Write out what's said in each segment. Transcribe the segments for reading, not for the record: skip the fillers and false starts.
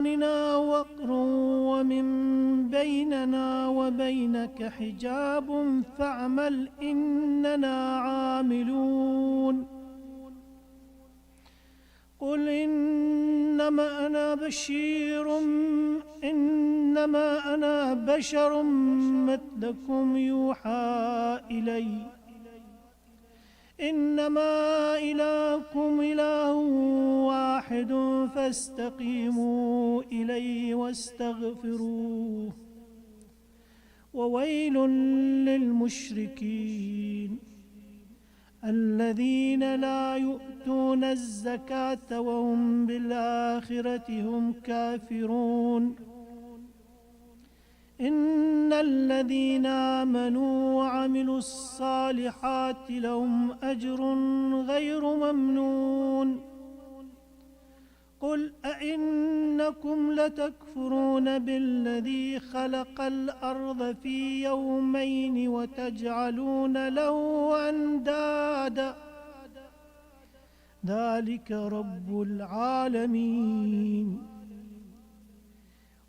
وقر ومن بيننا وبينك حجاب فاعمل إننا عاملون قل إنما أنا بشر مثلكم يوحى إلي إنما إلهكم إله واحد فاستقيموا إليه واستغفروه وويل للمشركين الذين لا يؤتون الزكاة وهم بالآخرة هم كافرون إن الذين آمنوا وعملوا الصالحات لهم أجر غير ممنون قل أئنكم لتكفرون بالذي خلق الأرض في يومين وتجعلون له أندادا ذلك رب العالمين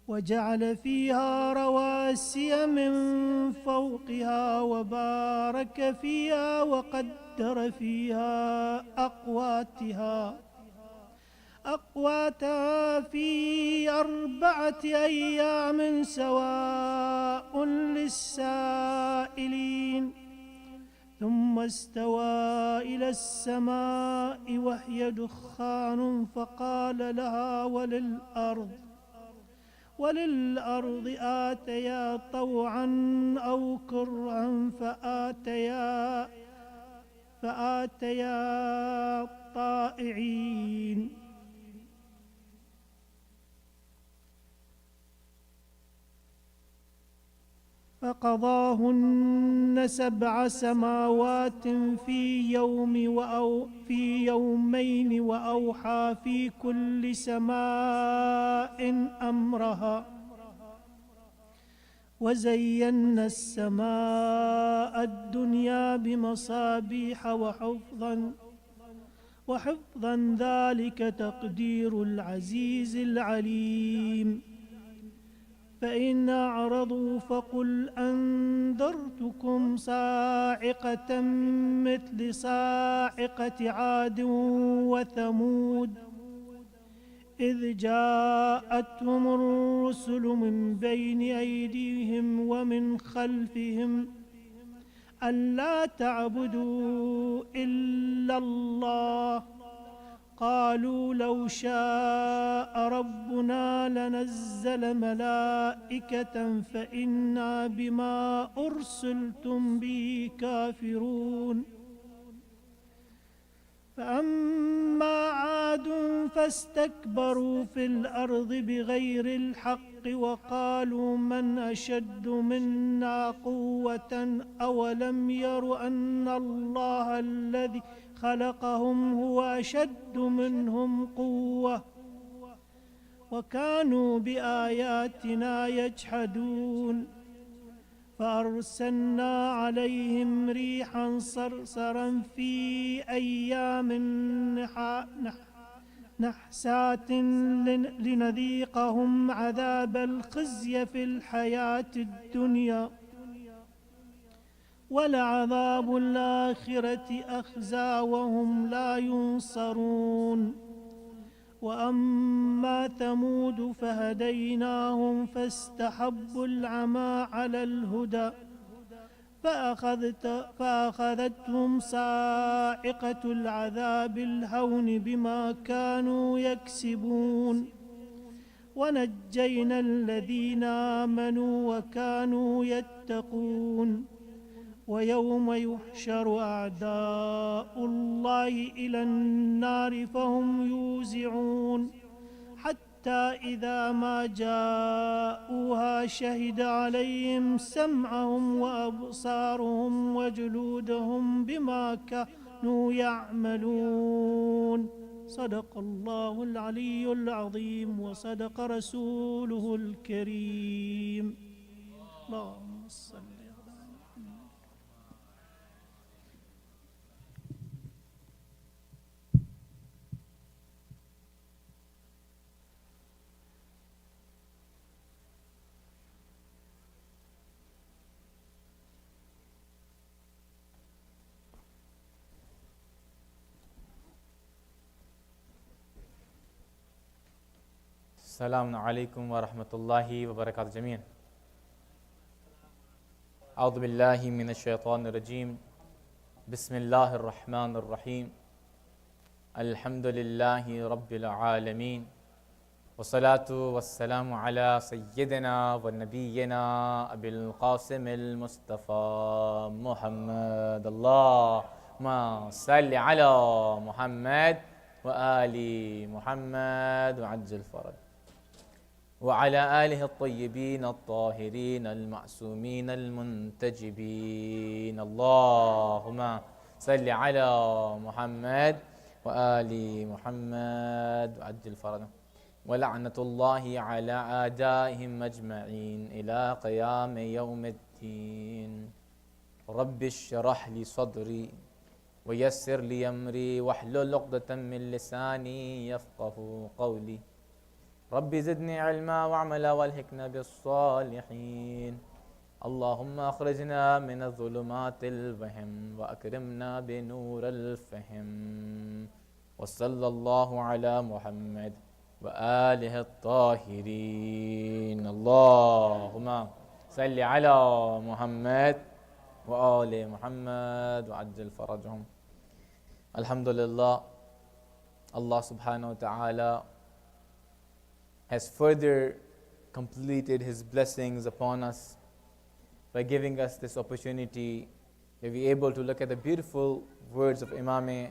وجعل فيها رواسي من فوقها وبارك فيها وقدر فيها أقواتها في 4 أيام سواء للسائلين ثم استوى إلى السماء وهي دخان فقال لها وللأرض آتيا طوعا أو كرها فآتيا طائعين فقضاهن 7 سماوات في يومين وأوحى في كل سماء أمرها وزينا السماء الدنيا بمصابيح وحفظا ذلك تقدير العزيز العليم فإن أعرضوا فقل أنذرتكم صاعقة مثل صاعقة عاد وثمود إذ جاءتهم الرسل من بين أيديهم ومن خلفهم ألا تعبدوا إلا الله قالوا لو شاء ربنا لنزل ملائكة فإنا بما أرسلتم به كافرون فأما عاد فاستكبروا في الأرض بغير الحق وقالوا من أشد منا قوة أولم يروا أن الله الذي خلقهم هو أشد منهم قوة وكانوا بآياتنا يجحدون فأرسلنا عليهم ريحا صرصرا في أيام نحسات لنذيقهم عذاب الخزي في الحياة الدنيا ولعذاب الآخرة أخزى وهم لا ينصرون وأما ثمود فهديناهم فاستحبوا العمى على الهدى فأخذتهم صاعقة العذاب الهون بما كانوا يكسبون ونجينا الذين آمنوا وكانوا يتقون ويوم يحشر أعداء الله إلى النار فهم يوزعون حتى إذا ما جاءوها شهد عليهم سمعهم وأبصارهم وجلودهم بما كانوا يعملون صدق الله العلي العظيم وصدق رسوله الكريم اللهم صل السلام عليكم ورحمة الله وبركاته جميعا. أعوذ بالله من الشيطان الرجيم. بسم الله الرحمن الرحيم. الحمد لله رب العالمين، والصلاة والسلام على سيدنا ونبينا أبي القاسم المصطفى محمد. اللهم صل على محمد وآل محمد وعجل فرج، وعلى آله الطيبين الطاهرين المعصومين المنتجبين. اللهم صل على محمد وآل محمد وعجل فرجهم، ولعنة الله على أعدائهم أجمعين إلى قيام يوم الدين. رب اشرح لي صدري ويسر لي أمري واحلل عقدة من لساني يفقه قولي. رب زدني علما وعملا والحقنا بالصالحين. اللهم أخرجنا من الظلمات الوهم وأكرمنا بنور الفهم. وصلى الله على محمد وآله الطاهرين. اللهم صل على محمد وآل محمد وعجل فرجهم. Alhamdulillah, Allah subhanahu wa ta'ala has further completed His blessings upon us by giving us this opportunity to be able to look at the beautiful words of Imam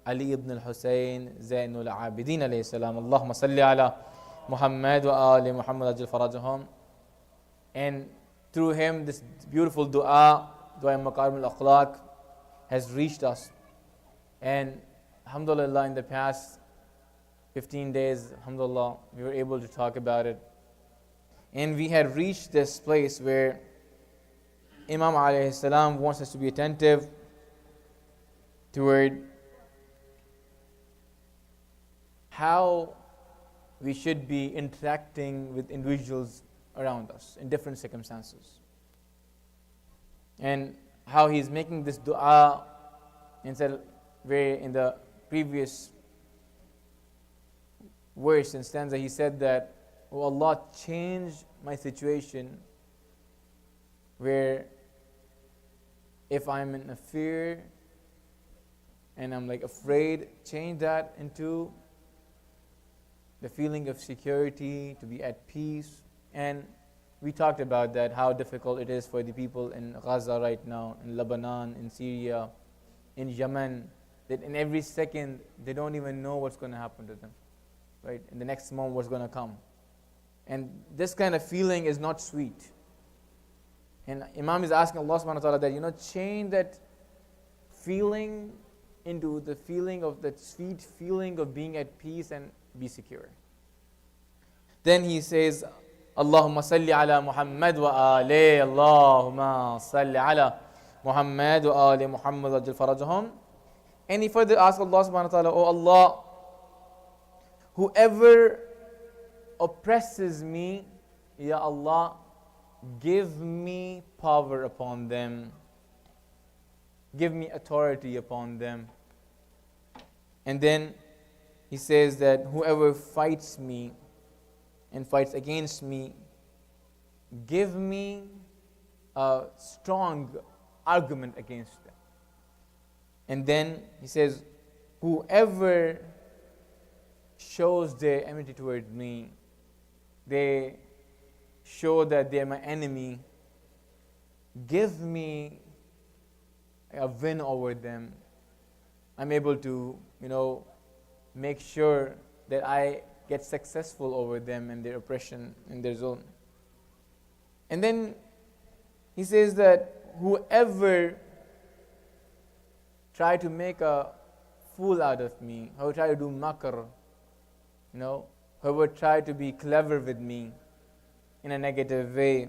Ali ibn al-Husayn Zainul Abidin alayhi salam. Allahumma salli ala Muhammad wa ali Muhammad ajil farajahum. And through him, this beautiful dua Makarim al-Akhlaq, has reached us. And alhamdulillah, in the past 15 days, alhamdulillah, we were able to talk about it. And we had reached this place where Imam alayhi salam wants us to be attentive toward how we should be interacting with individuals around us in different circumstances. And how he's making this dua, instead where in the previous verse and stanza he said that, "Oh Allah, change my situation where if I'm in a fear and I'm like afraid, change that into the feeling of security, to be at peace." And we talked about that, how difficult it is for the people in Raza right now, in Lebanon, in Syria, in Yemen, that in every second they don't even know what's going to happen to them, right? In the next moment, what's going to come. And this kind of feeling is not sweet. And Imam is asking Allah subhanahu wa ta'ala that, change that feeling into the feeling of that sweet feeling of being at peace and be secure. Then he says, Allahumma salli ala Muhammad wa ali. Allahumma salli ala Muhammad wa ali Muhammad ajil farajahum. And he further asks Allah subhanahu wa ta'ala, "Oh Allah, whoever oppresses me, Ya Allah, give me power upon them. Give me authority upon them." And then he says that whoever fights me and fights against me, give me a strong argument against them. And then he says, whoever shows their enmity toward me, they show that they are my enemy, give me a win over them. I'm able to, make sure that I get successful over them and their oppression in their zone. And then he says that whoever try to make a fool out of me, whoever try to do makr, whoever try to be clever with me in a negative way,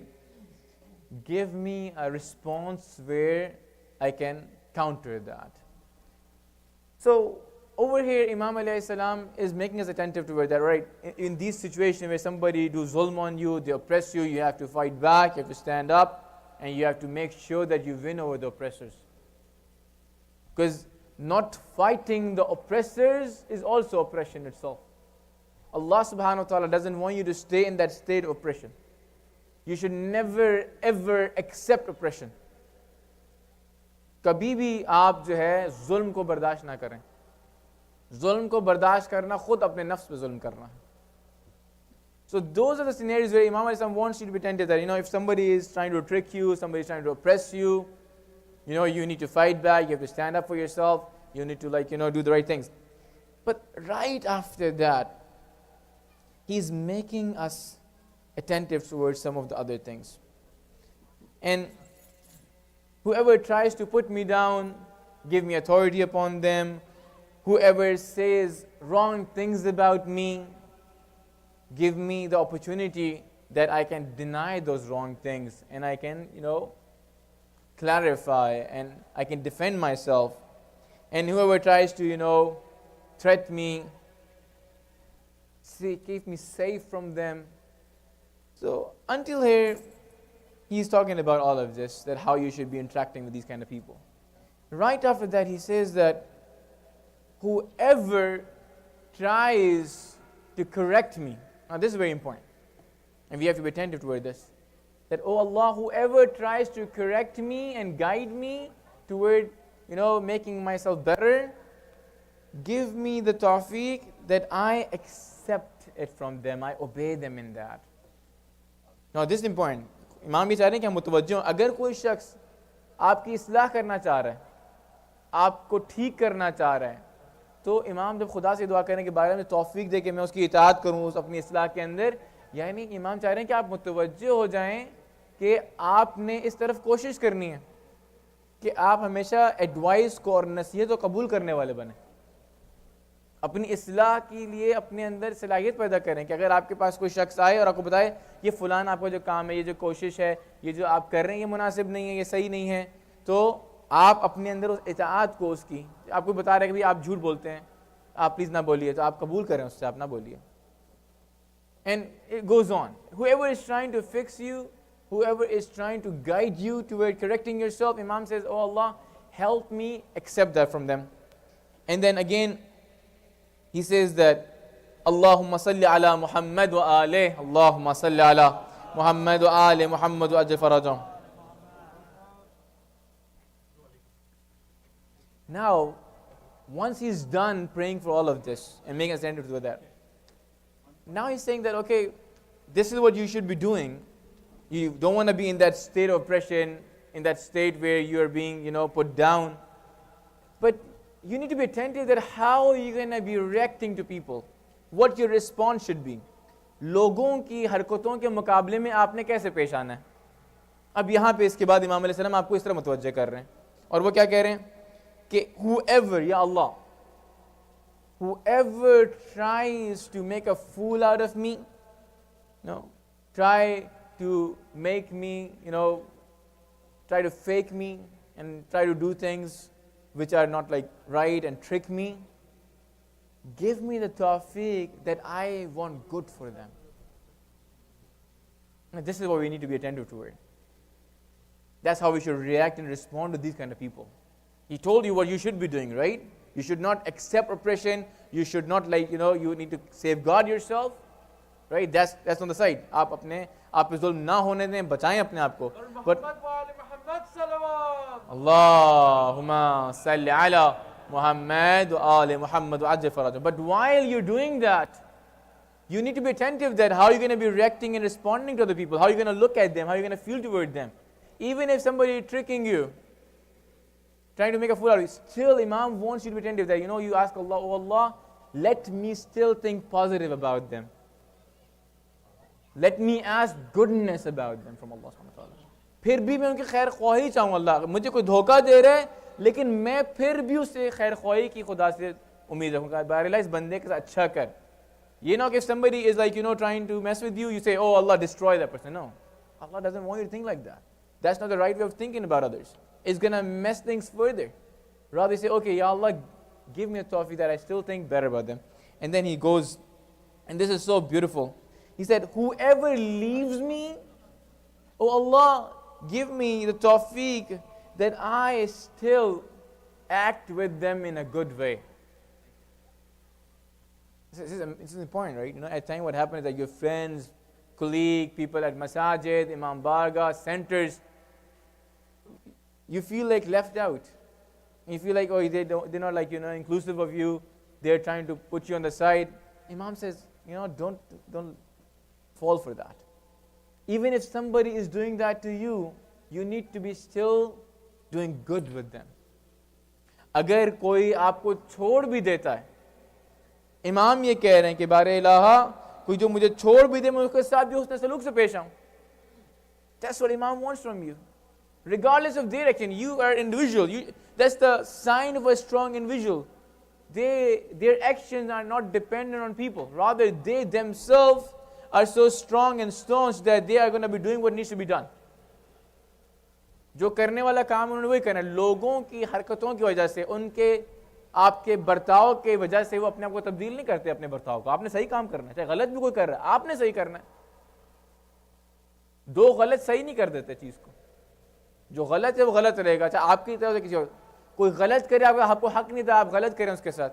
give me a response where I can counter that. So over here, Imam alayhi salam is making us attentive toward that, right? In these situations where somebody do zulm on you, they oppress you, you have to fight back, you have to stand up, and you have to make sure that you win over the oppressors. Because not fighting the oppressors is also oppression itself. Allah subhanahu wa ta'ala doesn't want you to stay in that state of oppression. You should never ever accept oppression. कभी भी आप जो है जुल्म को बर्दाश्त ना करें. जुल्म को बर्दाश्त करना खुद अपने नफ्स पे जुल्म करना है. So those are the scenarios where Imam Al-Islam wants you to be tempted that, if somebody is trying to trick you, somebody is trying to oppress you, you need to fight back, you have to stand up for yourself, you need to do the right things. But right after that, he's making us attentive towards some of the other things. And whoever tries to put me down, give me authority upon them, whoever says wrong things about me, give me the opportunity that I can deny those wrong things and I can, clarify and I can defend myself. And whoever tries to, threat me, keep me safe from them. So until here, he's talking about all of this, that how you should be interacting with these kind of people. Right after that, he says that whoever tries to correct me, now this is very important, and we have to be attentive toward this, that, oh Allah, whoever tries to correct me and guide me toward, making myself better, give me the tawfiq that I accept it from them, I obey them in that. Now this is important. इमाम भी चाह रहे हैं कि हम मुतवज्जो हों. अगर कोई शख्स आपकी इस्लाह करना चाह रहा है, आपको ठीक करना चाह रहा है, तो इमाम जब खुदा से दुआ करने के बारे में तौफीक दे कि मैं उसकी इताअत करूँ उस अपनी इस्लाह के अंदर, यानी इमाम चाह रहे हैं कि आप मुतवज्जो हो जाएं कि आपने इस तरफ कोशिश करनी है कि आप हमेशा एडवाइस को और नसीहत को कबूल करने वाले बने. अपनी इस्लाह के लिए अपने अंदर सलाहियत पैदा करें कि अगर आपके पास कोई शख्स आए और आपको बताए ये फलान आपका जो काम है, ये जो कोशिश है, ये जो आप कर रहे हैं, ये मुनासिब नहीं है, ये सही नहीं है, तो आप अपने अंदर उस इताअत को, उसकी, आपको बता रहे हैं कि भाई आप झूठ बोलते हैं, आप प्लीज़ ना बोलिए, तो आप कबूल करें उससे, आप ना बोलिए. And it goes on. Whoever is trying to fix you, whoever is trying to guide you toward correcting yourself, Imam says, oh Allah, help me accept that from them. And then again, he says that, Allahumma salli ala Muhammad wa alih, Allahumma salli ala Muhammad wa alih, Muhammad wa ajil farajam. Now, once he's done praying for all of this and making us attentive to that, now he's saying that, okay, this is what you should be doing. You don't want to be in that state of oppression, in that state where you are being, put down. But you need to be attentive that how you're going to be reacting to people, what your response should be. लोगों की हरकतों के मुकाबले में आपने कैसे पेश आना है. अब यहाँ पे इसके बाद इमाम अलैहिस्सलाम आपको इस तरह मुतवज्जे कर रहे हैं, और वो क्या कह रहे हैं कि whoever, ya Allah, whoever tries to make a fool out of me, try to make me, try to fake me and try to do things which are not right and trick me, give me the tawfiq that I want good for them. And this is what we need to be attentive to. That's how we should react and respond to these kind of people. He told you what you should be doing, right? You should not accept oppression. You should not you need to safeguard yourself, right? That's on the side. आप पे जुल्म ना होने दें, बचाएं अपने आप को. But Allahumma salli ala Muhammad wa ali Muhammad wa ajil farajam. But while you're doing that, you need to be attentive that how you're going to be reacting and responding to the people, how you're going to look at them, how you're going to feel toward them. Even if somebody is tricking you, trying to make a fool out of you, still Imam wants you to be attentive that, you ask Allah, oh Allah, let me still think positive about them. Let me ask goodness about them from Allah subhanahu wa ta'ala. फिर भी मैं उनकी खैर ख्वाही चाहूँ. अल्लाह मुझे कोई धोखा दे रहा है, लेकिन मैं फिर भी उससे खैर ख्वाही की खुदा से उम्मीद रखूँगा. बहरहाल इस बंदे के साथ अच्छा कर. If somebody is trying to mess with you, you say, oh Allah, destroy that person. No, Allah doesn't want you to think like that. That's not the right way of thinking about others. It's going to mess things further. Rather say, okay, Ya Allah, give me a tawfiq that I still think better about them. And then he goes, and this is so beautiful. He said, whoever leaves me, oh Allah, give me the tawfiq that I still act with them in a good way. This is important, right? You know, at times what happens is that your friends, colleague, people at masajid, imam barga, centers, you feel like left out. You feel like, oh, they're not like, you know, inclusive of you. They're trying to put you on the side. Imam says, you know, don't fall for that. Even if somebody is doing that to you, you need to be still doing good with them. अगर कोई आपको छोड़ भी देता है, इमाम ये कह रहे हैं कि बारे इलाहा कोई जो मुझे छोड़ भी दे मैं उसके साथ भी उसने सलूक से पेश आऊं. That's what Imam wants from you. Regardless of their action, you are individual. That's the sign of a strong individual. Their actions are not dependent on people. Rather, they themselves are so strong and staunch that they are going to be doing what needs to be done. जो करने वाला काम उन्होंने वही करना है. लोगों की हरकतों की वजह से, उनके आपके बर्ताव के वजह से वो अपने आप को तब्दील नहीं करते. अपने बर्ताव को आपने सही काम करना है, चाहे गलत भी कोई कर रहा है, आपने सही करना है. दो गलत सही नहीं कर देते चीज को. जो गलत है वो गलत रहेगा, चाहे आपकी तरफ से किसी और. कोई गलत करे, आपको हक नहीं था, आप गलत करें उसके साथ.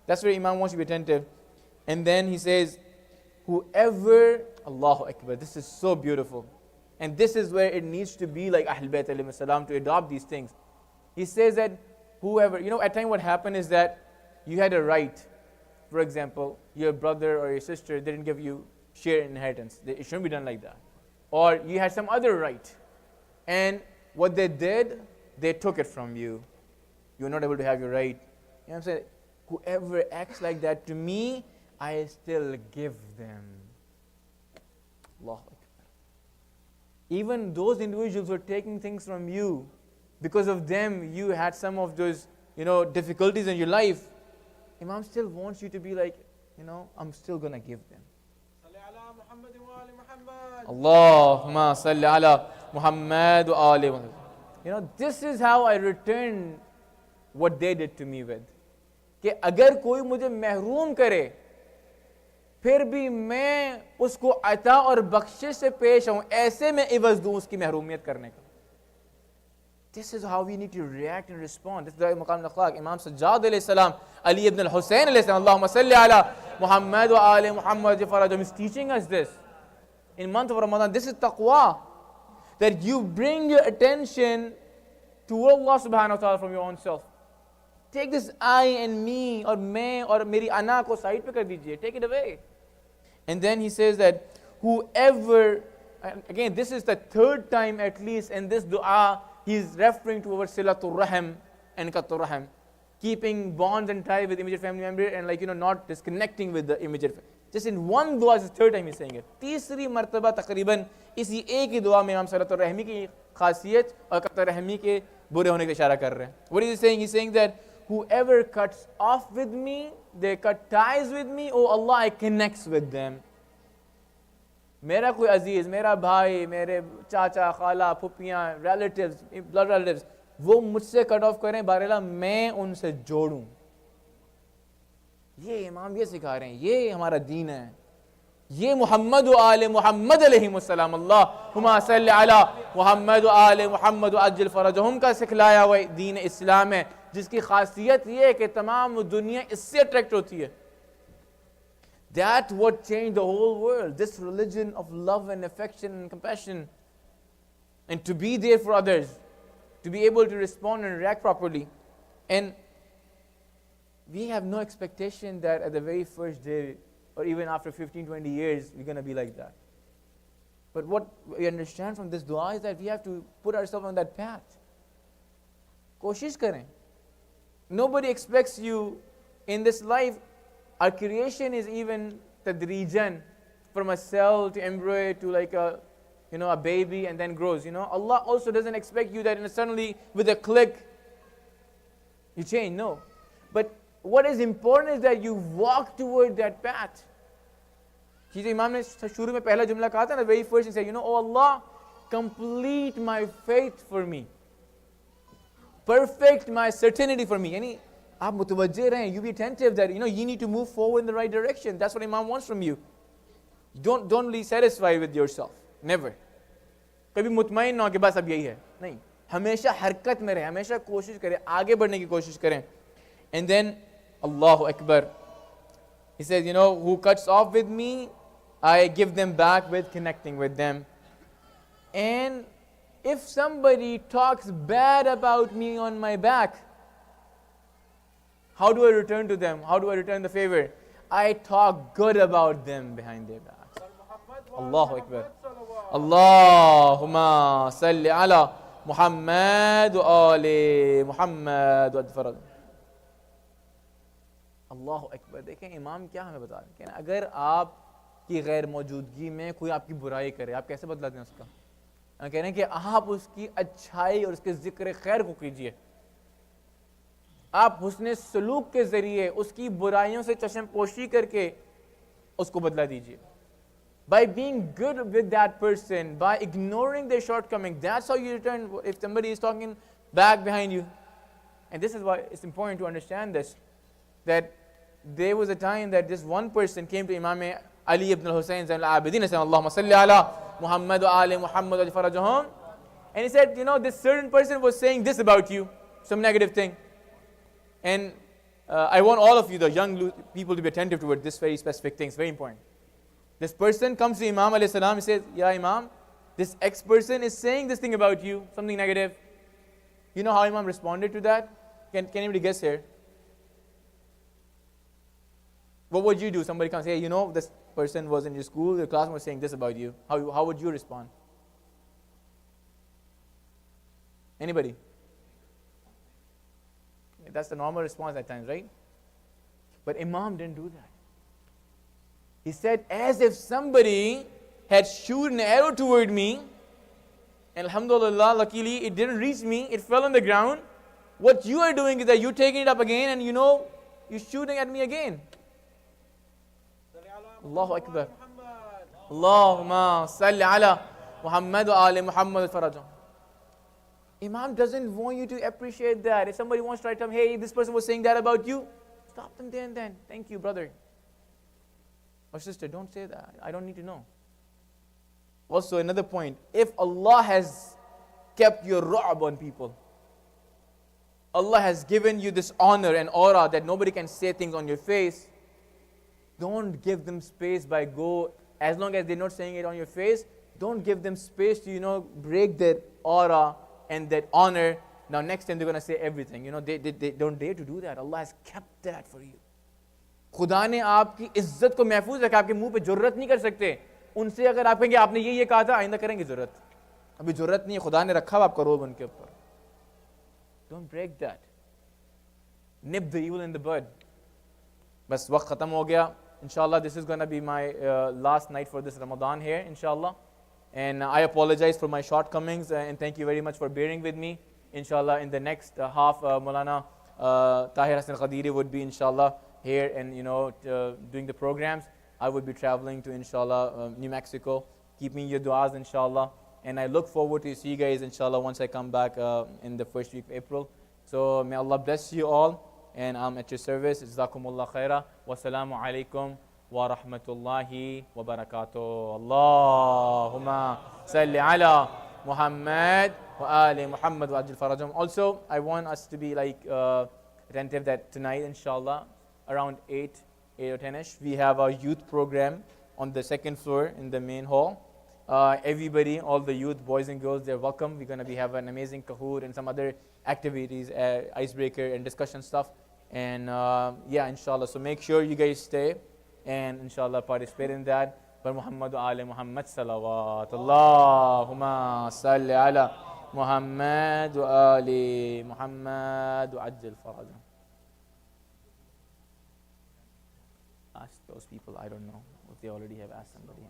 That's where Imam wants to be attentive. And then he says, whoever, Allahu Akbar, this is so beautiful. And this is where it needs to be like Ahl Bayt alayhi salam to adopt these things. He says that whoever, you know, at times what happened is that you had a right. For example, your brother or your sister didn't give you share inheritance. It shouldn't be done like that. Or you had some other right. And what they did, they took it from you. You're not able to have your right. You know what I'm saying? Whoever acts like that to me, I still give them. Allahu Akbar. Even those individuals who are taking things from you, because of them you had some of those, you know, difficulties in your life. Imam still wants you to be like, you know, I'm still going to give them. Allahumma salli ala Muhammad wa ali Muhammad. You know, this is how I return what they did to me with. कि अगर कोई मुझे महरूम करे, फिर भी मैं उसको अता और बख्शिश से पेश आऊं, ऐसे में इवज़ दूं उसकी महरूमियत करने का. This is how we need to react and respond. This is the maqam al-akhlaq. Imam Sajjad alayhi salam, Ali ibn al-Husayn alayhi salam, Allahumma salli ala Muhammad wa ali Muhammad farajum, is teaching us this. In month of Ramadan, this is taqwa. That you bring your attention to Allah subhanahu wa ta'ala from your own self. Take this I and me or मैं और मेरी ana को side पे कर दीजिए. Take it away. And then he says that whoever, and again this is the third time at least in this dua, he is referring to our silatul rahim and qatul rahim, keeping bonds and ties with immediate family member and, like, you know, not disconnecting with the immediate. Just in one dua, is the third time he's saying it. तीसरी मर्तबा तकरीबन इसी एक ही दुआ में हम सिलातुर रहमी की खासियत और qatul rahmi के बुरे होने का इशारा कर रहे हैं. What is he saying? He's saying that whoever cuts off with me, they cut ties with me, oh Allah, I connects with them. मेरा कोई अजीज, मेरा भाई, मेरे चाचा, खाला, फुप्पियाँ, relatives, blood relatives, वो मुझसे कट ऑफ करें, बारेला मैं उनसे जोड़ूं. ये इमाम ये सिखा रहे हैं, ये हमारा दीन है. ये मुहम्मद व आले मुहम्मद अलैहिमुस्सलाम, अल्लाहुम्मा सल्लि अला मुहम्मद व आले मुहम्मद व अज्जिल फरजहुम का सिखलाया हुआ दीन इस्लाम है, जिसकी खासियत ये है कि तमाम दुनिया इससे अट्रैक्ट होती है. That's what changed the whole world. This religion of love and affection and compassion, and to be there for others, to be able to respond and react properly. And we have no expectation that at the very first day or even after 15, 20 years we're going to be like that. But what we understand from this dua is that we have to put ourselves on that path. Koshish karen. Nobody expects you in this life. Our creation is even tadrijan, from a cell to embryo to like a, you know, a baby and then grows. You know, Allah also doesn't expect you that suddenly with a click you change. No, but what is important is that you walk toward that path. Jis Imam ne shuru mein pehla jumla kaha tha na, very first he said, you know, oh Allah, complete my faith for me, perfect my certainty for me. Yani आप मुतवज्जे रहें, you be attentive that, you know, you need to move forward in the right direction. That's what Imam wants from you. Don't be satisfied with yourself. Never. कभी मुतमईन ना हो कि बस अब यही है. नहीं, हमेशा हरकत में रहें, हमेशा कोशिश करें, आगे बढ़ने की कोशिश करें. And then Allahu Akbar, He says, who cuts off with me, I give them back with connecting with them. And if somebody talks bad about me on my back, how do I return to them? How do I return the favor? I talk good about them behind their backs. Allahu Akbar. Allahumma salli ala Muhammad wa ali Muhammad wa adfarad. Allahu Akbar. देखें इमाम क्या हमें बता रहे हैं, अगर आपकी गैर मौजूदगी में कोई आपकी बुराई करे, आप कैसे बदला दें उसका? कह रहे हैं कि आप उसकी अच्छाई और उसके जिक्र खैर को कीजिए, आप हुस्न सलूक के जरिए उसकी बुराइयों से चश्म पोशी करके उसको बदला दीजिए. By being good with that person, by ignoring their shortcomings, that's how you return if somebody is talking back behind you. And this is why it's important to understand this, that there was a time that this one person came to Imam Ali ibn al-Husayn Zain al-Abidin and said, Allahumma salli ala Muhammad wa ali Muhammad wa farajahum. And he said, this certain person was saying this about you, some negative thing. And I want all of you, the young people, to be attentive toward this very specific thing. It's very important. This person comes to Imam alayhi salam, he says, Ya Imam, this X person is saying this thing about you, something negative. You know how Imam responded to that? Can anybody guess here? What would you do? Somebody comes, hey, this person was in your school, your classmate was saying this about you. How would you respond? Anybody? That's the normal response at times, right? But Imam didn't do that. He said, as if somebody had shot an arrow toward me, and alhamdulillah, luckily it didn't reach me, it fell on the ground. What you are doing is that you're taking it up again and you're shooting at me again. Allahu Akbar. Allahumma salli ala Muhammad wa ali Muhammad farajah. Imam doesn't want you to appreciate that. If somebody wants to try to tell him, hey, this person was saying that about you, stop them there and then. Thank you, brother. Or sister, don't say that. I don't need to know. Also, another point, if Allah has kept your ru'ab on people, Allah has given you this honor and aura that nobody can say things on your face, don't give them space by as long as they're not saying it on your face, don't give them space to, break that aura and that honor. Now next time they're going to say everything. They don't dare to do that. Allah has kept that for you. खुदा ने आपकी इज्जत को महफूज रखा, आपके मुंह पे जुर्रत नहीं कर सकते. उनसे अगर आप कहेंगे आपने ये कहा था, आइंदा करेंगे जुर्रत. अभी जुर्रत नहीं है, खुदा ने रखा हुआ आपका रोब उनके ऊपर. Don't break that. Nip the evil in the bud. बस वक्त खत्म हो गया. Inshallah, this is going to be my last night for this Ramadan here, inshallah. And I apologize for my shortcomings and thank you very much for bearing with me. Inshallah, in the next half, Maulana Tahir Hassan Khadiri would be, inshallah, here and, doing the programs. I would be traveling to, inshallah, New Mexico. Keep me in your du'as, inshallah. And I look forward to see you guys, inshallah, once I come back in the first week of April. So may Allah bless you all. And I'm at your service. Jazakumullah khaira. Wassalamu alaikum wa rahmatullahi wa barakatuh. Allahumma salli ala Muhammad wa ali Muhammad wa ajil farajum. Also, I want us to be attentive that tonight, inshallah, around 8 or 10ish, we have our youth program on the second floor in the main hall. Everybody, all the youth, boys and girls, they're welcome. We're going to have an amazing Kahoot and some other activities, icebreaker and discussion stuff. And inshallah, so make sure you guys stay and inshallah participate in that. But Muhammad wa ali Muhammad salawat. Allahumma salli ala Muhammad wa ali Muhammad wa ajil farajah. Ask those people, I don't know if they already have asked somebody.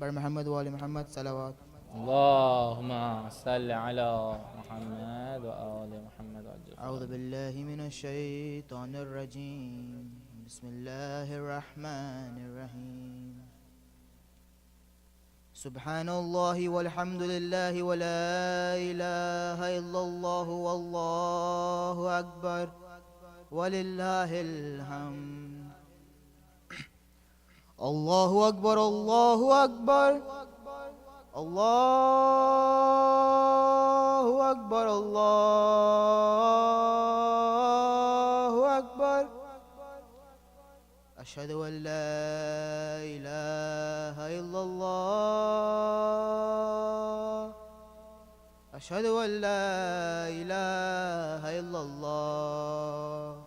Muhammad wa ali Muhammad salawat. Allahumma salli ala Muhammad wa ali Muhammad. أعوذ بالله من الشيطان الرجيم. بسم الله الرحمن الرحيم. سبحان الله والحمد لله ولا إله إلا الله والله أكبر ولله الحمد. الله أكبر الله أكبر الله أكبر الله أكبر أشهد أن لا إله إلا الله أشهد أن لا إله إلا الله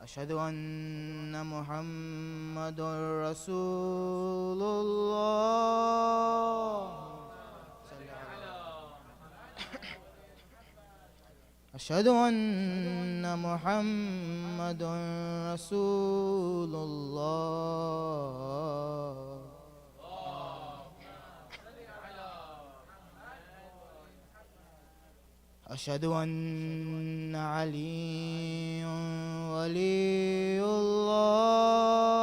أشهد أن محمد رسول الله أشهد أن محمد رسول الله أشهد أن علي ولي الله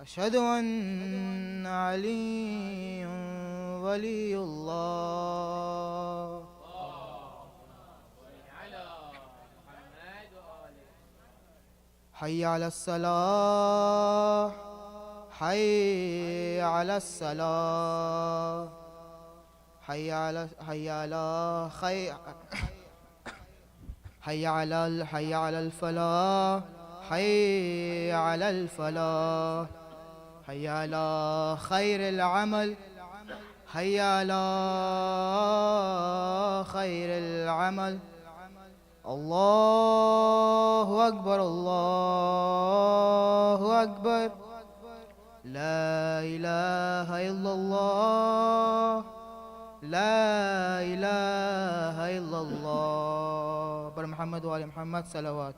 أشهد أن علي ولي الله حي على الصلاة حي على الصلاة حي على الفلاح حي على الفلاح حي على خير العمل حي على خير العمل الله أكبر الله أكبر لا إله إلا الله لا إله إلا الله بر محمد وآل محمد صلوات